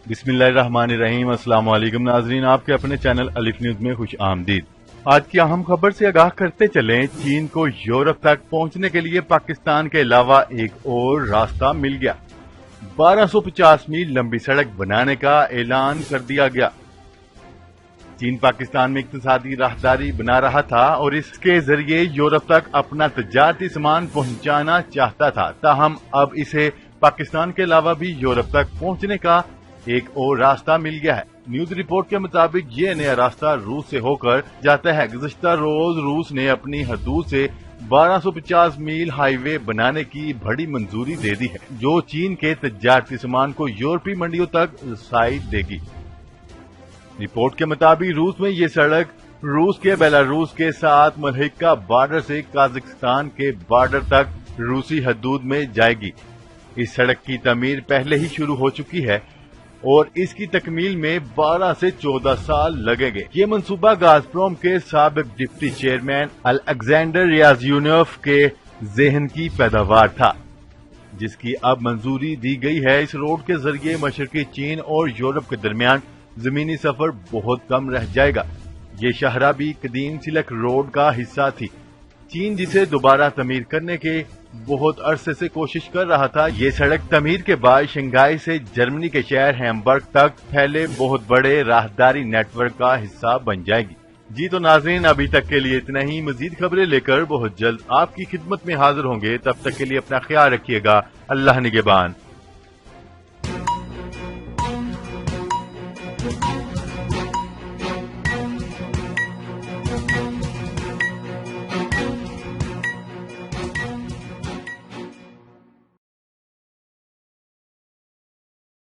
بسم اللہ الرحمن الرحیم۔ السلام علیکم ناظرین، آپ کے اپنے چینل الف نیوز میں خوش آمدید۔ آج کی اہم خبر سے آگاہ کرتے چلیں، چین کو یورپ تک پہنچنے کے لیے پاکستان کے علاوہ ایک اور راستہ مل گیا۔ 1250 میل لمبی سڑک بنانے کا اعلان کر دیا گیا۔ چین پاکستان میں اقتصادی راہداری بنا رہا تھا اور اس کے ذریعے یورپ تک اپنا تجارتی سامان پہنچانا چاہتا تھا، تاہم اب اسے پاکستان کے علاوہ بھی یورپ تک پہنچنے کا ایک اور راستہ مل گیا ہے۔ نیوز رپورٹ کے مطابق یہ نیا راستہ روس سے ہو کر جاتا ہے۔ گزشتہ روز روس نے اپنی حدود سے 1250 میل ہائی وے بنانے کی بڑی منظوری دے دی ہے، جو چین کے تجارتی سامان کو یورپی منڈیوں تک رسائی دے گی۔ رپورٹ کے مطابق روس میں یہ سڑک روس کے بیلاروس کے ساتھ ملحقہ بارڈر سے قازقستان کے بارڈر تک روسی حدود میں جائے گی۔ اس سڑک کی تعمیر پہلے ہی شروع ہو چکی ہے اور اس کی تکمیل میں 12 سے 14 سال لگیں گے۔ یہ منصوبہ گازپروم کے سابق ڈپٹی چیئرمین الیگزینڈر ریازیونوف کے ذہن کی پیداوار تھا، جس کی اب منظوری دی گئی ہے۔ اس روڈ کے ذریعے مشرقی چین اور یورپ کے درمیان زمینی سفر بہت کم رہ جائے گا۔ یہ شاہراہ بھی قدیم سلک روڈ کا حصہ تھی، چین جسے دوبارہ تعمیر کرنے کے بہت عرصے سے کوشش کر رہا تھا۔ یہ سڑک تعمیر کے بعد شنگھائی سے جرمنی کے شہر ہیمبرگ تک پھیلے بہت بڑے راہداری نیٹ ورک کا حصہ بن جائے گی۔ جی تو ناظرین، ابھی تک کے لیے اتنا ہی۔ مزید خبریں لے کر بہت جلد آپ کی خدمت میں حاضر ہوں گے، تب تک کے لیے اپنا خیال رکھیے گا۔ اللہ نگہبان۔